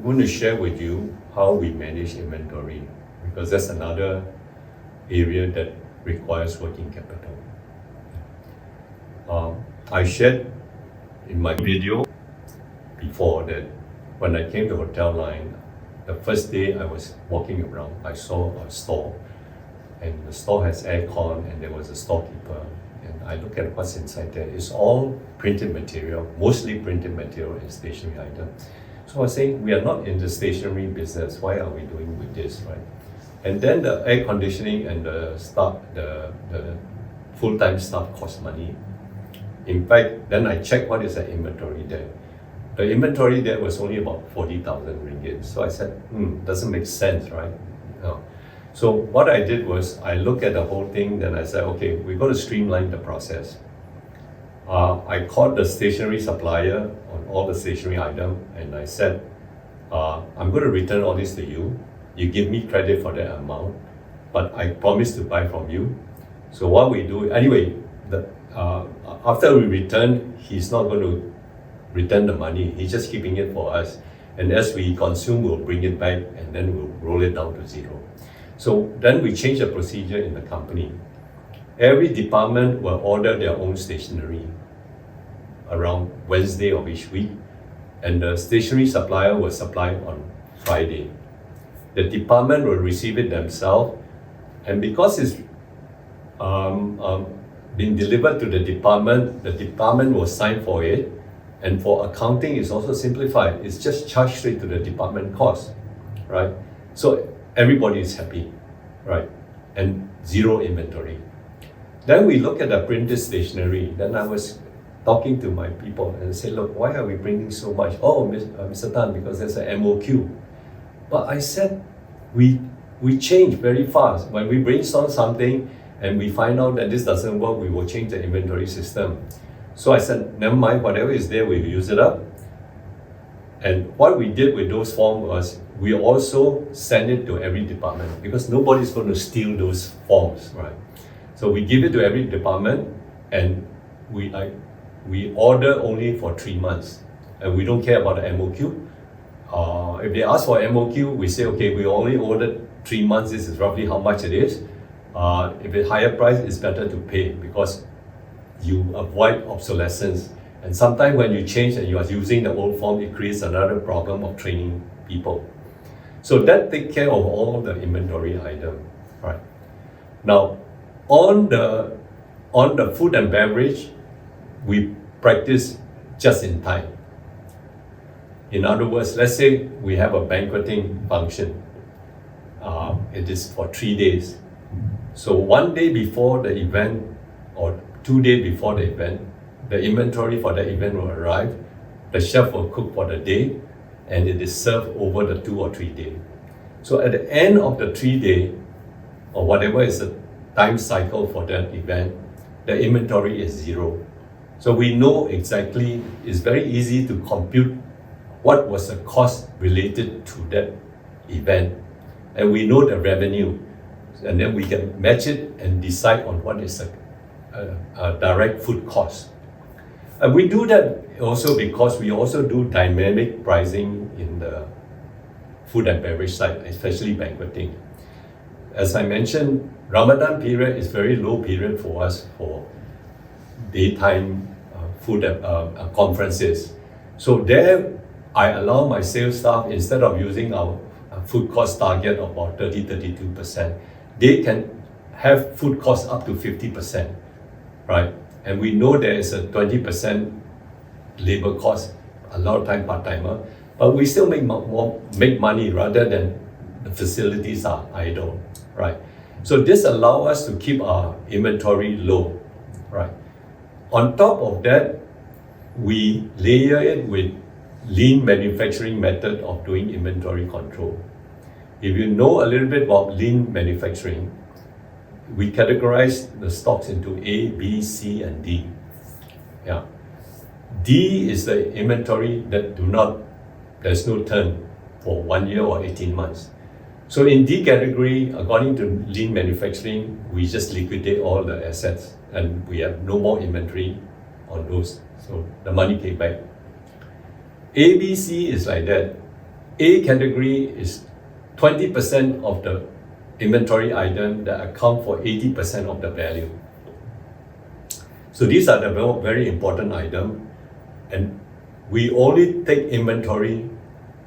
going to share with you how we manage inventory, because that's another area that requires working capital. I shared in my video before that when I came to Hotel Line, the first day I was walking around, I saw a store, and the store has aircon, and there was a storekeeper, and I look at what's inside there. It's all printed material, mostly printed material and stationery items. So I was saying, we are not in the stationery business. Why are we doing with this, right? And then the air conditioning and the staff, the full-time staff cost money. In fact, then I checked what is the inventory there. The inventory there was only about 40,000 ringgit. So I said, doesn't make sense, right? No. So what I did was, I looked at the whole thing, then I said, okay, we're going to streamline the process. I called the stationery supplier on all the stationery items, and I said, I'm going to return all this to you. You give me credit for that amount, but I promise to buy from you. So what we do, anyway, after we return, he's not going to return the money. He's just keeping it for us. And as we consume, we'll bring it back, and then we'll roll it down to zero. So then we change the procedure in the company. Every department will order their own stationery around Wednesday of each week, and the stationery supplier will supply on Friday. The department will receive it themselves, and because it's been delivered to the department will sign for it, and for accounting it's also simplified. It's just charged straight to the department cost, right? So everybody is happy, right? And zero inventory. Then we look at the printed stationery. Then I was talking to my people and say, look, why are we bringing so much? Oh, Mr. Tan, because there's an MOQ. But I said, we change very fast. When we brainstorm something and we find out that this doesn't work, we will change the inventory system. So I said, never mind, whatever is there, we'll use it up. And what we did with those forms was, we also send it to every department, because nobody's going to steal those forms, right? So we give it to every department, and we order only for 3 months, and we don't care about the MOQ. If they ask for MOQ, we say, okay, we only ordered 3 months, this is roughly how much it is. If it's higher price, it's better to pay, because you avoid obsolescence. And sometimes when you change and you are using the old form, it creates another problem of training people. So that takes care of all the inventory item, right? Now, on the food and beverage, we practice just in time. In other words, let's say we have a banqueting function. It is for 3 days. So 1 day before the event, or 2 days before the event, the inventory for the event will arrive. The chef will cook for the day, and it is served over the 2 or 3 days. So at the end of the 3 day, or whatever is the time cycle for that event, the inventory is zero. So we know exactly, it's very easy to compute what was the cost related to that event. And we know the revenue. And then we can match it and decide on what is a direct food cost. And we do that also because we also do dynamic pricing in the food and beverage side, especially banqueting. As I mentioned, Ramadan period is very low period for us for daytime food conferences. So there, I allow my sales staff, instead of using our food cost target of about 30-32%, they can have food costs up to 50%, right? And we know there is a 20% labor cost, a lot of time part-timer, but we still make money rather than the facilities are idle, right? So this allows us to keep our inventory low, right? On top of that, we layer it with lean manufacturing method of doing inventory control. If you know a little bit about lean manufacturing, we categorize the stocks into A, B, C, and D. Yeah. D is the inventory that there's no turn for 1 year or 18 months. So in D category, according to lean manufacturing, we just liquidate all the assets and we have no more inventory on those. So the money came back. A, B, C is like that. A category is 20% of the inventory item that account for 80% of the value. So these are the very important item, and we only take inventory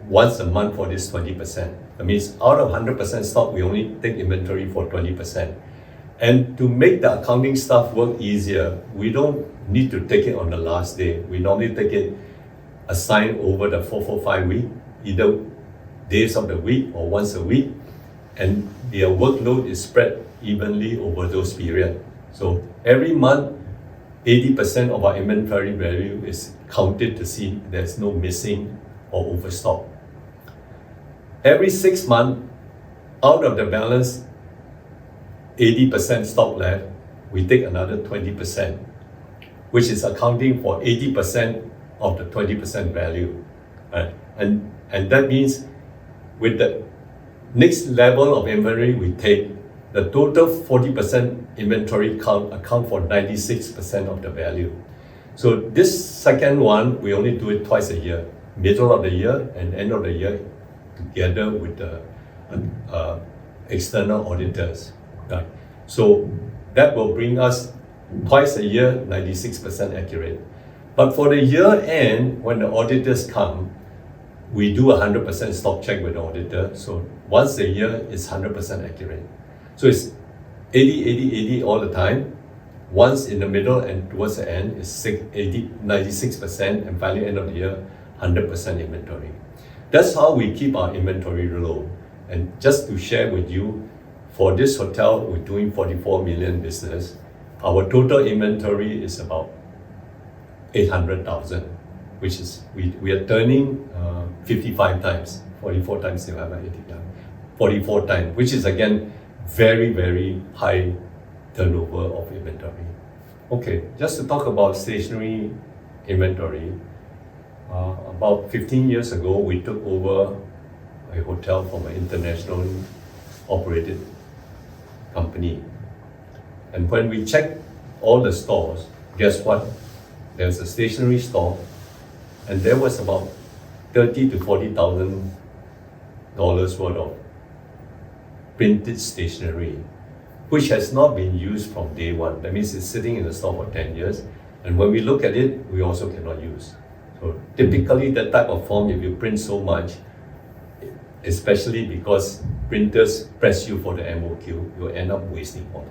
once a month for this 20%. That means out of 100% stock, we only take inventory for 20%. And to make the accounting stuff work easier, we don't need to take it on the last day. We normally take it assigned over the 445 week, either days of the week or once a week, and their workload is spread evenly over those periods. So every month, 80% of our inventory value is counted to see there's no missing or overstock. Every 6 months, out of the balance, 80% stock left, we take another 20%, which is accounting for 80% of the 20% value. Right? And that means with the next level of inventory we take, the total 40% inventory account for 96% of the value. So this second one, we only do it twice a year, middle of the year and end of the year, together with the external auditors. Right? So that will bring us twice a year, 96% accurate. But for the year end, when the auditors come, we do 100% stock check with the auditor. So once a year, it's 100% accurate. So it's 80 all the time. Once in the middle and towards the end is 96%, and finally end of the year, 100% inventory. That's how we keep our inventory low. And just to share with you, for this hotel, we're doing 44 million business. Our total inventory is about 800,000, which is, we are turning 55 times, 44 times divided by 80 times, 44 times, which is again, very, very high turnover of inventory. Okay, just to talk about stationery inventory, about 15 years ago, we took over a hotel from an international operated company. And when we checked all the stores, guess what? There's a stationery store, and there was about $30,000 to $40,000 worth of printed stationery, which has not been used from day one. That means it's sitting in the store for 10 years. And when we look at it, we also cannot use. So typically that type of form, if you print so much, especially because printers press you for the MOQ, you'll end up wasting all